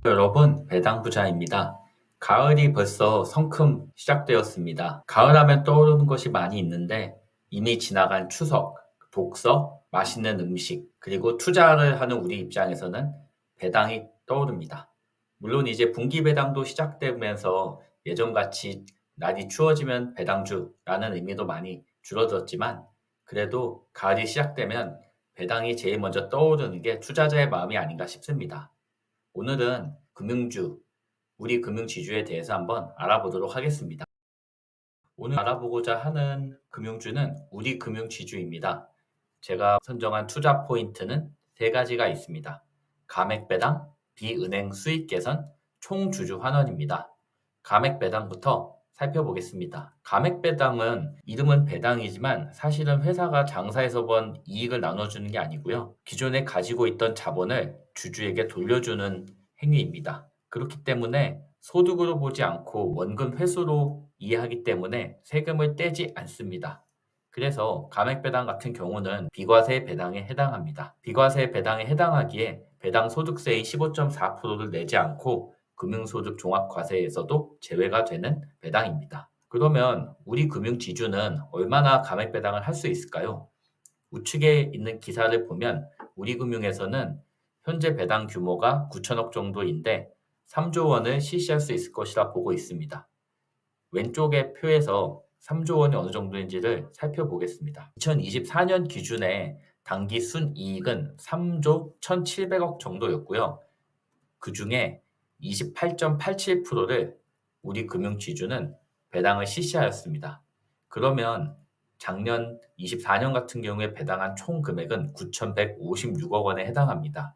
여러분, 배당부자입니다. 가을이 벌써 성큼 시작되었습니다. 가을하면 떠오르는 것이 많이 있는데 이미 지나간 추석, 독서, 맛있는 음식, 그리고 투자를 하는 우리 입장에서는 배당이 떠오릅니다. 물론 이제 분기 배당도 시작되면서 예전같이 날이 추워지면 배당주라는 의미도 많이 줄어들었지만 그래도 가을이 시작되면 배당이 제일 먼저 떠오르는 게 투자자의 마음이 아닌가 싶습니다. 오늘은 금융주, 우리 금융지주에 대해서 한번 알아보도록 하겠습니다. 오늘 알아보고자 하는 금융주는 우리 금융지주입니다. 제가 선정한 투자 포인트는 세 가지가 있습니다. 감액배당, 비은행 수익 개선, 총주주 환원입니다. 감액배당부터 살펴보겠습니다. 감액배당은 이름은 배당이지만 사실은 회사가 장사해서 번 이익을 나눠주는 게 아니고요. 기존에 가지고 있던 자본을 주주에게 돌려주는 행위입니다. 그렇기 때문에 소득으로 보지 않고 원금 회수로 이해하기 때문에 세금을 떼지 않습니다. 그래서 감액배당 같은 경우는 비과세 배당에 해당합니다. 비과세 배당에 해당하기에 배당 소득세의 15.4%를 내지 않고 금융소득 종합과세에서도 제외가 되는 배당입니다. 그러면 우리 금융지주는 얼마나 감액배당을 할 수 있을까요? 우측에 있는 기사를 보면 우리금융에서는 현재 배당 규모가 9천억 정도인데 3조 원을 실시할 수 있을 것이라 보고 있습니다. 왼쪽의 표에서 3조 원이 어느 정도인지를 살펴보겠습니다. 2024년 기준에 당기 순이익은 3조 1,700억 정도였고요. 그 중에 28.87%를 우리 금융지주는 배당을 실시하였습니다. 그러면 작년 24년 같은 경우에 배당한 총 금액은 9,156억 원에 해당합니다.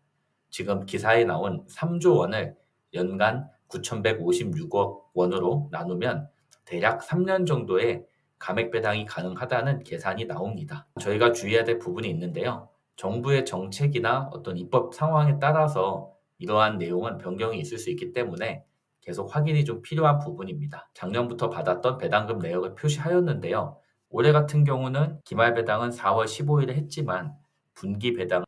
지금 기사에 나온 3조 원을 연간 9,156억 원으로 나누면 대략 3년 정도의 감액 배당이 가능하다는 계산이 나옵니다. 저희가 주의해야 될 부분이 있는데요. 정부의 정책이나 어떤 입법 상황에 따라서 이러한 내용은 변경이 있을 수 있기 때문에 계속 확인이 좀 필요한 부분입니다. 작년부터 받았던 배당금 내역을 표시하였는데요. 올해 같은 경우는 기말 배당은 4월 15일에 했지만 분기 배당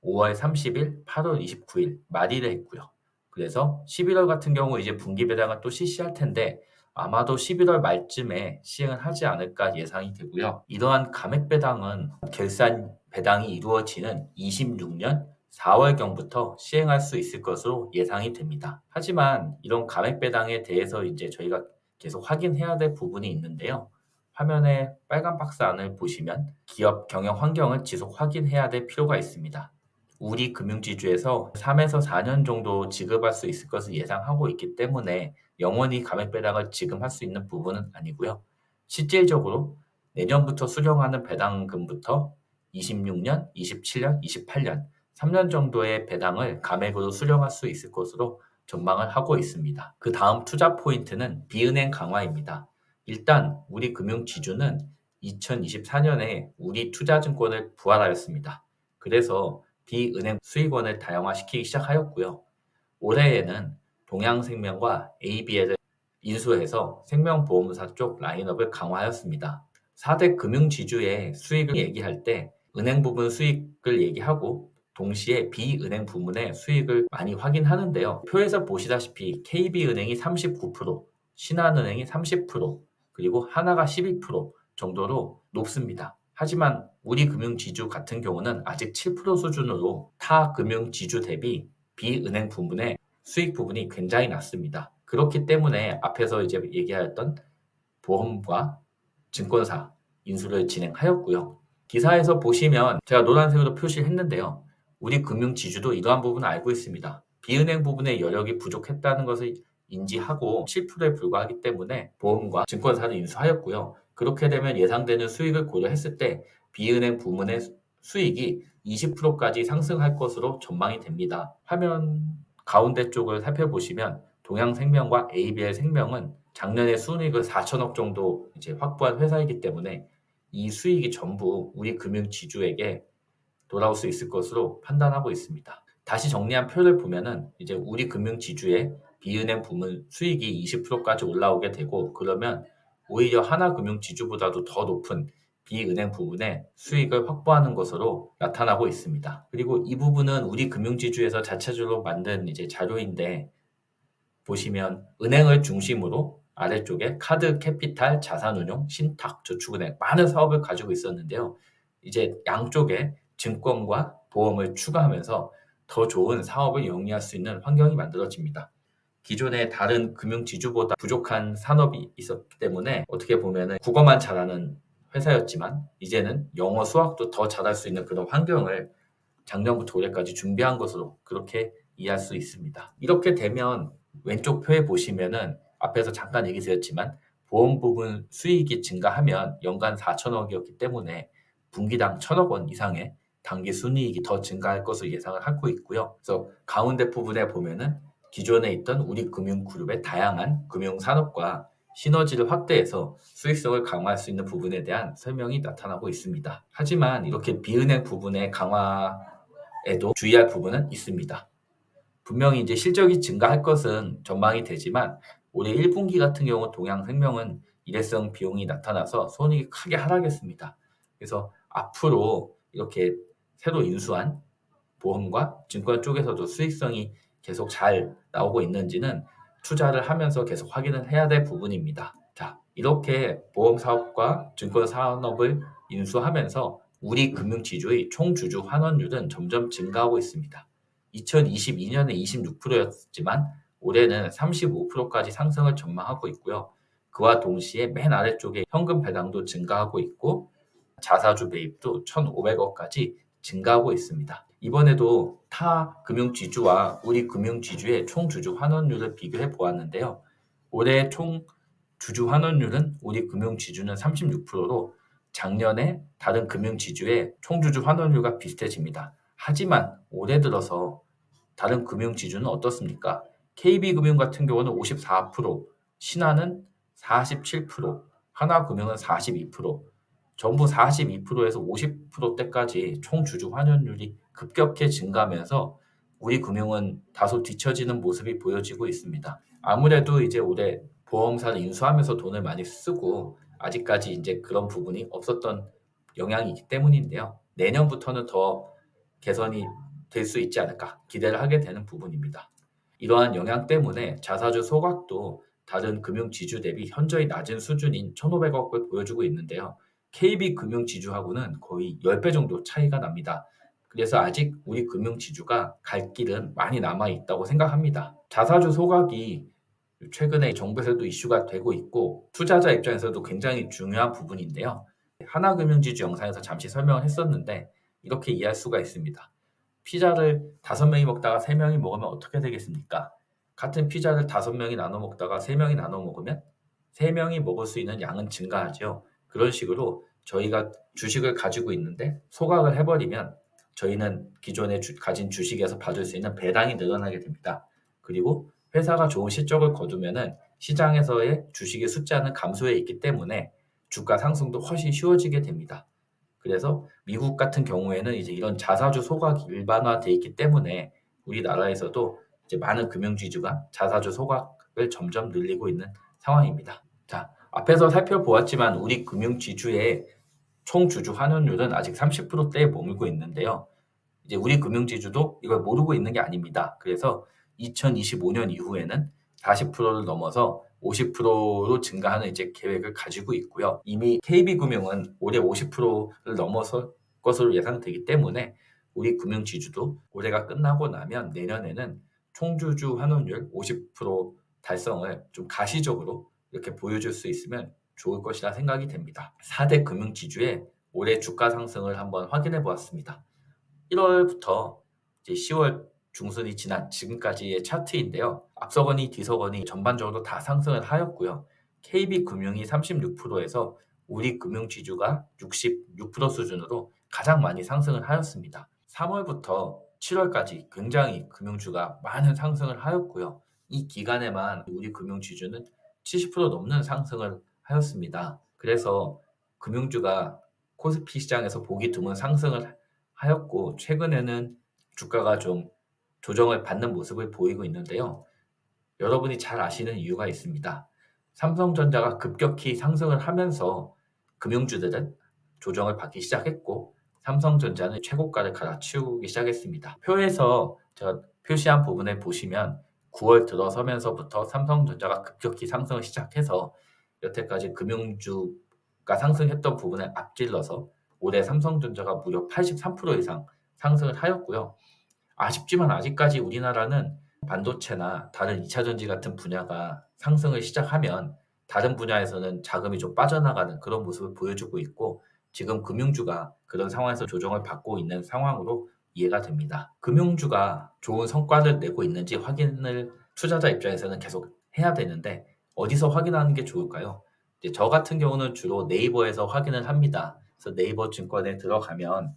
5월 30일, 8월 29일 말일에 했고요. 그래서 11월 같은 경우 이제 분기 배당을 또 실시할 텐데 아마도 11월 말쯤에 시행을 하지 않을까 예상이 되고요. 이러한 감액 배당은 결산 배당이 이루어지는 26년 4월경부터 시행할 수 있을 것으로 예상이 됩니다. 하지만 이런 감액 배당에 대해서 이제 저희가 계속 확인해야 될 부분이 있는데요. 화면에 빨간 박스 안을 보시면 기업 경영 환경을 지속 확인해야 될 필요가 있습니다. 우리 금융지주에서 3에서 4년 정도 지급할 수 있을 것을 예상하고 있기 때문에 영원히 감액 배당을 지금 할 수 있는 부분은 아니고요. 실질적으로 내년부터 수령하는 배당금부터 26년, 27년, 28년 3년 정도의 배당을 감액으로 수령할 수 있을 것으로 전망을 하고 있습니다. 그 다음 투자 포인트는 비은행 강화입니다. 일단 우리 금융지주는 2024년에 우리 투자증권을 부활하였습니다. 그래서 비은행 수익원을 다양화시키기 시작하였고요. 올해에는 동양생명과 ABL을 인수해서 생명보험사 쪽 라인업을 강화하였습니다. 4대 금융지주의 수익을 얘기할 때 은행 부분 수익을 얘기하고 동시에 비은행 부문의 수익을 많이 확인하는데요. 표에서 보시다시피 KB은행이 39%, 신한은행이 30%, 그리고 하나가 12% 정도로 높습니다. 하지만 우리 금융지주 같은 경우는 아직 7% 수준으로 타 금융지주 대비 비은행 부문의 수익 부분이 굉장히 낮습니다. 그렇기 때문에 앞에서 이제 얘기하였던 보험과 증권사 인수를 진행하였고요. 기사에서 보시면 제가 노란색으로 표시했는데요. 우리 금융지주도 이러한 부분을 알고 있습니다. 비은행 부분의 여력이 부족했다는 것을 인지하고 7%에 불과하기 때문에 보험과 증권사를 인수하였고요. 그렇게 되면 예상되는 수익을 고려했을 때 비은행 부문의 수익이 20%까지 상승할 것으로 전망이 됩니다. 화면 가운데 쪽을 살펴보시면 동양생명과 ABL생명은 작년에 순이익을 4천억 정도 이제 확보한 회사이기 때문에 이 수익이 전부 우리 금융지주에게 돌아올 수 있을 것으로 판단하고 있습니다. 다시 정리한 표를 보면은 이제 우리 금융지주의 비은행 부문 수익이 20%까지 올라오게 되고 그러면 오히려 하나금융지주보다도 더 높은 비은행 부분의 수익을 확보하는 것으로 나타나고 있습니다. 그리고 이 부분은 우리 금융지주에서 자체적으로 만든 이제 자료인데 보시면 은행을 중심으로 아래쪽에 카드, 캐피탈, 자산운용, 신탁, 저축은행 많은 사업을 가지고 있었는데요. 이제 양쪽에 증권과 보험을 추가하면서 더 좋은 사업을 영위할 수 있는 환경이 만들어집니다. 기존의 다른 금융지주보다 부족한 산업이 있었기 때문에 어떻게 보면 국어만 잘하는 회사였지만 이제는 영어, 수학도 더 잘할 수 있는 그런 환경을 작년부터 올해까지 준비한 것으로 그렇게 이해할 수 있습니다. 이렇게 되면 왼쪽 표에 보시면은 앞에서 잠깐 얘기 드렸지만 보험 부분 수익이 증가하면 연간 4천억이었기 때문에 분기당 1천억 원 이상의 당기 순이익이 더 증가할 것으로 예상을 하고 있고요. 그래서 가운데 부분에 보면은 기존에 있던 우리 금융그룹의 다양한 금융산업과 시너지를 확대해서 수익성을 강화할 수 있는 부분에 대한 설명이 나타나고 있습니다. 하지만 이렇게 비은행 부분의 강화에도 주의할 부분은 있습니다. 분명히 이제 실적이 증가할 것은 전망이 되지만 올해 1분기 같은 경우 동양생명은 일회성 비용이 나타나서 손익이 크게 하락했습니다. 그래서 앞으로 이렇게 새로 인수한 보험과 증권 쪽에서도 수익성이 계속 잘 나오고 있는지는 투자를 하면서 계속 확인을 해야 될 부분입니다. 자, 이렇게 보험 사업과 증권 산업을 인수하면서 우리 금융지주의 총주주 환원율은 점점 증가하고 있습니다. 2022년에 26%였지만 올해는 35%까지 상승을 전망하고 있고요. 그와 동시에 맨 아래쪽에 현금 배당도 증가하고 있고 자사주 매입도 1,500억까지 증가하고 있습니다. 이번에도 타 금융지주와 우리 금융지주의 총주주 환원율을 비교해 보았는데요. 올해 총 주주 환원율은 우리 금융지주는 36%로 작년에 다른 금융지주의 총주주 환원율과 비슷해집니다. 하지만 올해 들어서 다른 금융지주는 어떻습니까? KB금융 같은 경우는 54%, 신한은 47%, 하나금융은 42%, 전부 42%에서 50%대까지 총 주주 환원율이 급격히 증가하면서 우리 금융은 다소 뒤처지는 모습이 보여지고 있습니다. 아무래도 이제 올해 보험사를 인수하면서 돈을 많이 쓰고 아직까지 이제 그런 부분이 없었던 영향이 있기 때문인데요. 내년부터는 더 개선이 될 수 있지 않을까 기대를 하게 되는 부분입니다. 이러한 영향 때문에 자사주 소각도 다른 금융지주 대비 현저히 낮은 수준인 1,500억을 보여주고 있는데요. KB금융지주하고는 거의 10배 정도 차이가 납니다. 그래서 아직 우리 금융지주가 갈 길은 많이 남아 있다고 생각합니다. 자사주 소각이 최근에 정부에서도 이슈가 되고 있고 투자자 입장에서도 굉장히 중요한 부분인데요. 하나금융지주 영상에서 잠시 설명을 했었는데 이렇게 이해할 수가 있습니다. 피자를 5명이 먹다가 3명이 먹으면 어떻게 되겠습니까? 같은 피자를 5명이 나눠 먹다가 3명이 나눠 먹으면 3명이 먹을 수 있는 양은 증가하죠. 그런 식으로 저희가 주식을 가지고 있는데 소각을 해버리면 저희는 기존에 가진 주식에서 받을 수 있는 배당이 늘어나게 됩니다. 그리고 회사가 좋은 실적을 거두면은 시장에서의 주식의 숫자는 감소해 있기 때문에 주가 상승도 훨씬 쉬워지게 됩니다. 그래서 미국 같은 경우에는 이제 이런 자사주 소각이 일반화돼 있기 때문에 우리나라에서도 이제 많은 금융지주가 자사주 소각을 점점 늘리고 있는 상황입니다. 자, 앞에서 살펴보았지만 우리 금융지주의 총 주주 환원율은 아직 30%대에 머물고 있는데요. 이제 우리 금융지주도 이걸 모르고 있는 게 아닙니다. 그래서 2025년 이후에는 40%를 넘어서 50%로 증가하는 이제 계획을 가지고 있고요. 이미 KB금융은 올해 50%를 넘어설 것으로 예상되기 때문에 우리 금융지주도 올해가 끝나고 나면 내년에는 총주주 환원율 50% 달성을 좀 가시적으로 이렇게 보여줄 수 있으면 좋을 것이라 생각이 됩니다. 4대 금융지주의 올해 주가 상승을 한번 확인해 보았습니다. 1월부터 이제 10월 중순이 지난 지금까지의 차트인데요. 앞서거니 뒤서거니 전반적으로 다 상승을 하였고요. KB금융이 36%에서 우리 금융지주가 66% 수준으로 가장 많이 상승을 하였습니다. 3월부터 7월까지 굉장히 금융주가 많은 상승을 하였고요. 이 기간에만 우리 금융지주는 70% 넘는 상승을 하였습니다. 그래서 금융주가 코스피 시장에서 보기 드문 상승을 하였고 최근에는 주가가 좀 조정을 받는 모습을 보이고 있는데요. 여러분이 잘 아시는 이유가 있습니다. 삼성전자가 급격히 상승을 하면서 금융주들은 조정을 받기 시작했고 삼성전자는 최고가를 갈아치우기 시작했습니다. 표에서 제가 표시한 부분에 보시면 9월 들어서면서부터 삼성전자가 급격히 상승을 시작해서 여태까지 금융주가 상승했던 부분에 앞질러서 올해 삼성전자가 무려 83% 이상 상승을 하였고요. 아쉽지만 아직까지 우리나라는 반도체나 다른 2차 전지 같은 분야가 상승을 시작하면 다른 분야에서는 자금이 좀 빠져나가는 그런 모습을 보여주고 있고 지금 금융주가 그런 상황에서 조정을 받고 있는 상황으로 이해가 됩니다. 금융주가 좋은 성과를 내고 있는지 확인을 투자자 입장에서는 계속 해야 되는데 어디서 확인하는 게 좋을까요? 이제 저 같은 경우는 주로 네이버에서 확인을 합니다. 그래서 네이버 증권에 들어가면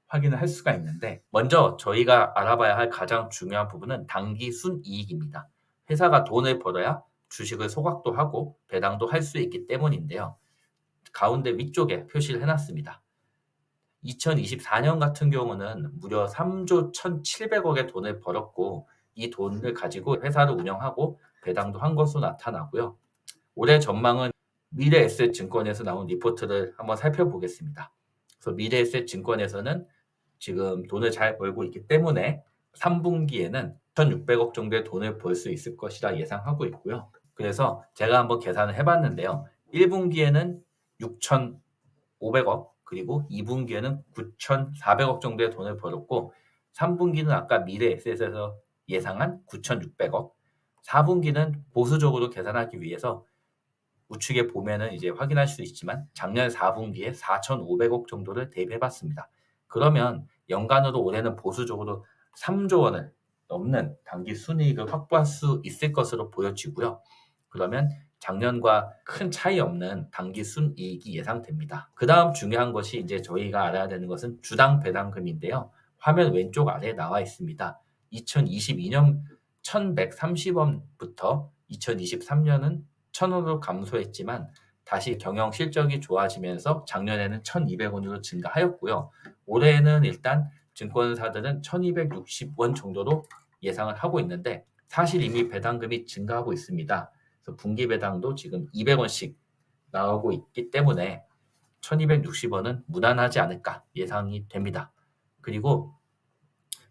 확인을 할 수가 있는데 먼저 저희가 알아봐야 할 가장 중요한 부분은 당기 순이익입니다. 회사가 돈을 벌어야 주식을 소각도 하고 배당도 할 수 있기 때문인데요. 가운데 위쪽에 표시를 해놨습니다. 2024년 같은 경우는 무려 3조 1,700억의 돈을 벌었고 이 돈을 가지고 회사를 운영하고 배당도 한 것으로 나타나고요. 올해 전망은 미래에셋증권에서 나온 리포트를 한번 살펴보겠습니다. 그래서 미래에셋증권에서는 지금 돈을 잘 벌고 있기 때문에 3분기에는 1,600억 정도의 돈을 벌 수 있을 것이라 예상하고 있고요. 그래서 제가 한번 계산을 해봤는데요. 1분기에는 6,500억 그리고 2분기에는 9,400억 정도의 돈을 벌었고 3분기는 아까 미래에셋에서 예상한 9,600억 4분기는 보수적으로 계산하기 위해서 우측에 보면은 이제 확인할 수 있지만 작년 4분기에 4,500억 정도를 대입해봤습니다. 그러면 연간으로 올해는 보수적으로 3조 원을 넘는 당기 순이익을 확보할 수 있을 것으로 보여지고요. 그러면 작년과 큰 차이 없는 당기 순이익이 예상됩니다. 그 다음 중요한 것이 이제 저희가 알아야 되는 것은 주당 배당금인데요. 화면 왼쪽 아래에 나와 있습니다. 2022년 1,130원부터 2023년은 1,000원으로 감소했지만 다시 경영 실적이 좋아지면서 작년에는 1,200원으로 증가하였고요. 올해는 일단 증권사들은 1,260원 정도로 예상을 하고 있는데 사실 이미 배당금이 증가하고 있습니다. 그래서 분기 배당도 지금 200원씩 나오고 있기 때문에 1,260원은 무난하지 않을까 예상이 됩니다. 그리고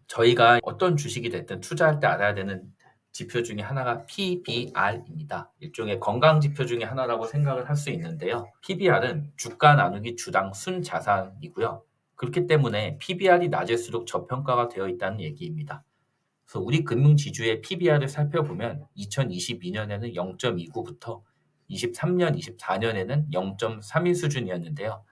저희가 어떤 주식이 됐든 투자할 때 알아야 되는 지표 중에 하나가 PBR입니다. 일종의 건강 지표 중에 하나라고 생각을 할 수 있는데요. PBR은 주가 나누기 주당 순자산이고요. 그렇기 때문에 PBR이 낮을수록 저평가가 되어 있다는 얘기입니다. 그래서 우리 금융지주의 PBR을 살펴보면 2022년에는 0.29부터 23년, 24년에는 0.32 수준이었는데요.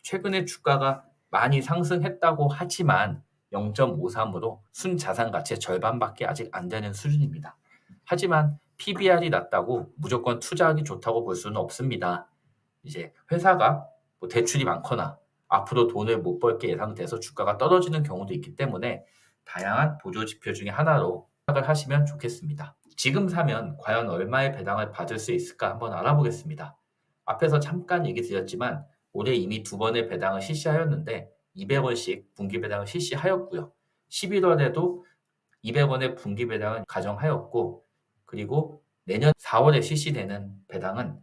최근에 주가가 많이 상승했다고 하지만 0.53으로 순자산 가치의 절반밖에 아직 안 되는 수준입니다. 하지만 PBR이 낮다고 무조건 투자하기 좋다고 볼 수는 없습니다. 이제 회사가 뭐 대출이 많거나 앞으로 돈을 못 벌게 예상돼서 주가가 떨어지는 경우도 있기 때문에 다양한 보조 지표 중에 하나로 생각을 하시면 좋겠습니다. 지금 사면 과연 얼마의 배당을 받을 수 있을까 한번 알아보겠습니다. 앞에서 잠깐 얘기 드렸지만 올해 이미 2번의 배당을 실시하였는데 200원씩 분기 배당을 실시하였고요. 11월에도 200원의 분기 배당을 가정하였고 그리고 내년 4월에 실시되는 배당은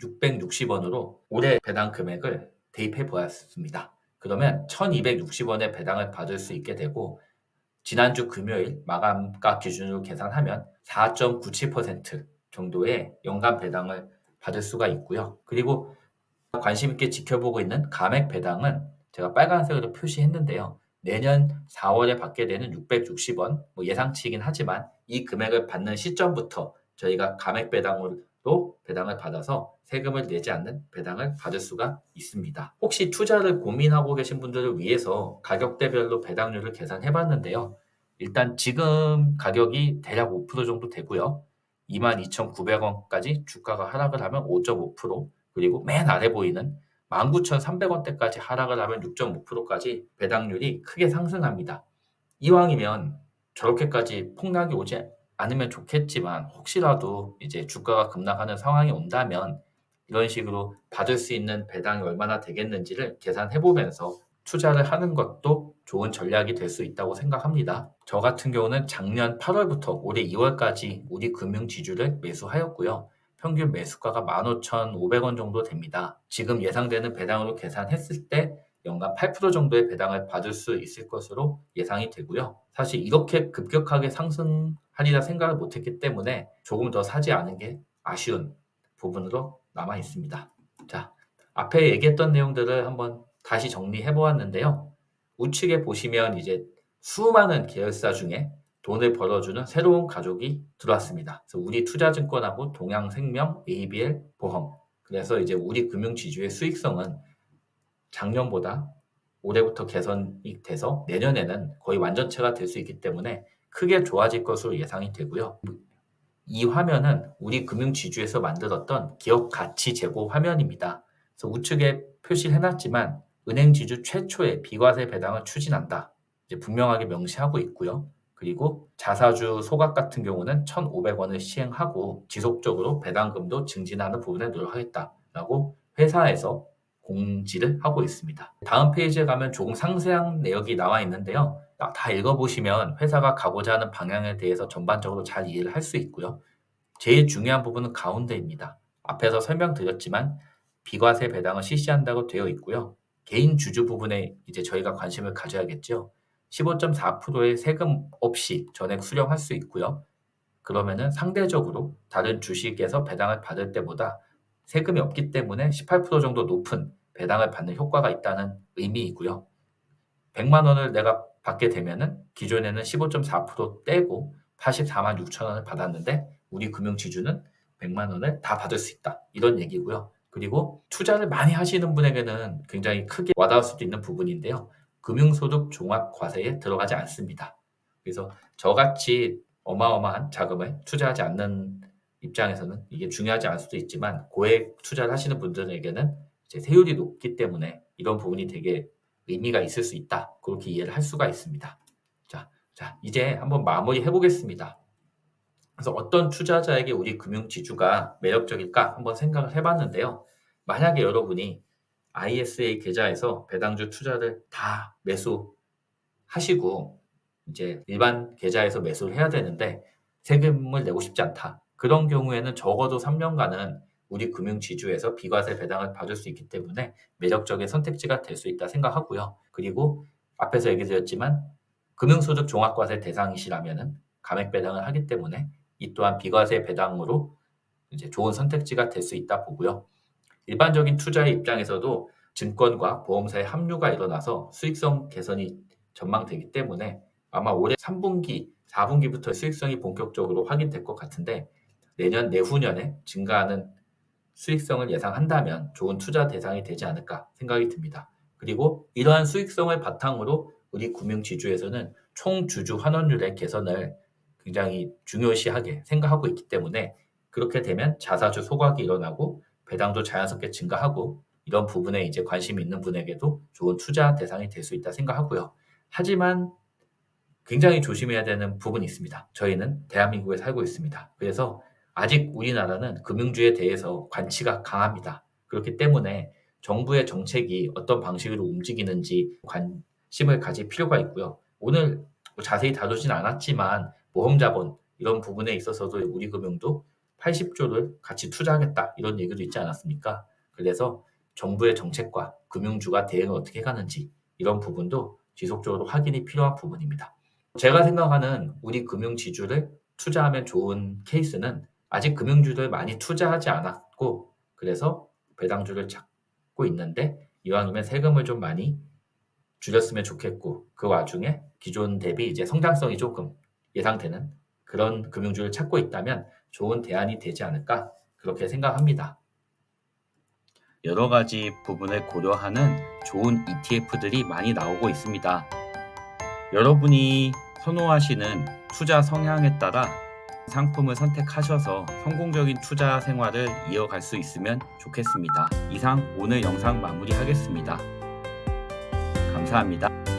660원으로 올해 배당 금액을 대입해 보았습니다. 그러면 1260원의 배당을 받을 수 있게 되고 지난주 금요일 마감가 기준으로 계산하면 4.97% 정도의 연간 배당을 받을 수가 있고요. 그리고 관심 있게 지켜보고 있는 감액 배당은 제가 빨간색으로 표시했는데요. 내년 4월에 받게 되는 660원 예상치이긴 하지만 이 금액을 받는 시점부터 저희가 감액 배당으로 배당을 받아서 세금을 내지 않는 배당을 받을 수가 있습니다. 혹시 투자를 고민하고 계신 분들을 위해서 가격대별로 배당률을 계산해 봤는데요. 일단 지금 가격이 대략 5% 정도 되고요. 22,900원까지 주가가 하락을 하면 5.5%, 그리고 맨 아래 보이는 19,300원대까지 하락을 하면 6.5%까지 배당률이 크게 상승합니다. 이왕이면 저렇게까지 폭락이 오지 않으면 좋겠지만 혹시라도 이제 주가가 급락하는 상황이 온다면 이런 식으로 받을 수 있는 배당이 얼마나 되겠는지를 계산해 보면서 투자를 하는 것도 좋은 전략이 될 수 있다고 생각합니다. 저 같은 경우는 작년 8월부터 올해 2월까지 우리 금융지주를 매수하였고요. 평균 매수가가 15,500원 정도 됩니다. 지금 예상되는 배당으로 계산했을 때 연간 8% 정도의 배당을 받을 수 있을 것으로 예상이 되고요. 사실 이렇게 급격하게 상승하리라 생각을 못했기 때문에 조금 더 사지 않은 게 아쉬운 부분으로 남아 있습니다. 자, 앞에 얘기했던 내용들을 한번 다시 정리해 보았는데요. 우측에 보시면 이제 수많은 계열사 중에 돈을 벌어주는 새로운 가족이 들어왔습니다. 그래서 우리투자증권하고 동양생명, ABL 보험. 그래서 이제 우리 금융지주의 수익성은 작년보다 올해부터 개선이 돼서 내년에는 거의 완전체가 될 수 있기 때문에 크게 좋아질 것으로 예상이 되고요. 이 화면은 우리 금융지주에서 만들었던 기업 가치 제고 화면입니다. 그래서 우측에 표시를 해놨지만 은행지주 최초의 비과세 배당을 추진한다. 이제 분명하게 명시하고 있고요. 그리고 자사주 소각 같은 경우는 1,500원을 시행하고 지속적으로 배당금도 증진하는 부분에 노력하겠다라고 회사에서 공지를 하고 있습니다. 다음 페이지에 가면 조금 상세한 내역이 나와 있는데요. 다 읽어보시면 회사가 가고자 하는 방향에 대해서 전반적으로 잘 이해를 할 수 있고요. 제일 중요한 부분은 가운데입니다. 앞에서 설명드렸지만 비과세 배당을 실시한다고 되어 있고요. 개인 주주 부분에 이제 저희가 관심을 가져야겠죠. 15.4%의 세금 없이 전액 수령할 수 있고요. 그러면은 상대적으로 다른 주식에서 배당을 받을 때보다 세금이 없기 때문에 18% 정도 높은 배당을 받는 효과가 있다는 의미이고요. 100만 원을 내가 받게 되면은 기존에는 15.4% 떼고 84만 6천 원을 받았는데 우리 금융지주는 100만 원을 다 받을 수 있다. 이런 얘기고요. 그리고 투자를 많이 하시는 분에게는 굉장히 크게 와닿을 수도 있는 부분인데요. 금융소득 종합과세에 들어가지 않습니다. 그래서 저같이 어마어마한 자금을 투자하지 않는 입장에서는 이게 중요하지 않을 수도 있지만 고액 투자를 하시는 분들에게는 이제 세율이 높기 때문에 이런 부분이 되게 의미가 있을 수 있다. 그렇게 이해를 할 수가 있습니다. 자, 이제 한번 마무리 해보겠습니다. 그래서 어떤 투자자에게 우리 금융지주가 매력적일까 한번 생각을 해봤는데요. 만약에 여러분이 ISA 계좌에서 배당주 투자를 다 매수하시고 이제 일반 계좌에서 매수를 해야 되는데 세금을 내고 싶지 않다. 그런 경우에는 적어도 3년간은 우리 금융지주에서 비과세 배당을 받을 수 있기 때문에 매력적인 선택지가 될 수 있다 생각하고요. 그리고 앞에서 얘기 드렸지만 금융소득 종합과세 대상이시라면은 감액 배당을 하기 때문에 이 또한 비과세 배당으로 이제 좋은 선택지가 될 수 있다 보고요. 일반적인 투자의 입장에서도 증권과 보험사의 합류가 일어나서 수익성 개선이 전망되기 때문에 아마 올해 3분기, 4분기부터 수익성이 본격적으로 확인될 것 같은데 내년, 내후년에 증가하는 수익성을 예상한다면 좋은 투자 대상이 되지 않을까 생각이 듭니다. 그리고 이러한 수익성을 바탕으로 우리 금융지주에서는 총 주주 환원율의 개선을 굉장히 중요시하게 생각하고 있기 때문에 그렇게 되면 자사주 소각이 일어나고 배당도 자연스럽게 증가하고 이런 부분에 이제 관심이 있는 분에게도 좋은 투자 대상이 될 수 있다 생각하고요. 하지만 굉장히 조심해야 되는 부분이 있습니다. 저희는 대한민국에 살고 있습니다. 그래서 아직 우리나라는 금융주에 대해서 관치가 강합니다. 그렇기 때문에 정부의 정책이 어떤 방식으로 움직이는지 관심을 가질 필요가 있고요. 오늘 자세히 다루진 않았지만 보험자본 이런 부분에 있어서도 우리금융도 80조를 같이 투자하겠다 이런 얘기도 있지 않았습니까? 그래서 정부의 정책과 금융주가 대응을 어떻게 가는지 이런 부분도 지속적으로 확인이 필요한 부분입니다. 제가 생각하는 우리 금융지주를 투자하면 좋은 케이스는 아직 금융주를 많이 투자하지 않았고 그래서 배당주를 찾고 있는데 이왕이면 세금을 좀 많이 줄였으면 좋겠고 그 와중에 기존 대비 이제 성장성이 조금 예상되는 그런 금융주를 찾고 있다면 좋은 대안이 되지 않을까 그렇게 생각합니다. 여러 가지 부분을 고려하는 좋은 ETF들이 많이 나오고 있습니다. 여러분이 선호하시는 투자 성향에 따라 상품을 선택하셔서 성공적인 투자 생활을 이어갈 수 있으면 좋겠습니다. 이상 오늘 영상 마무리하겠습니다. 감사합니다.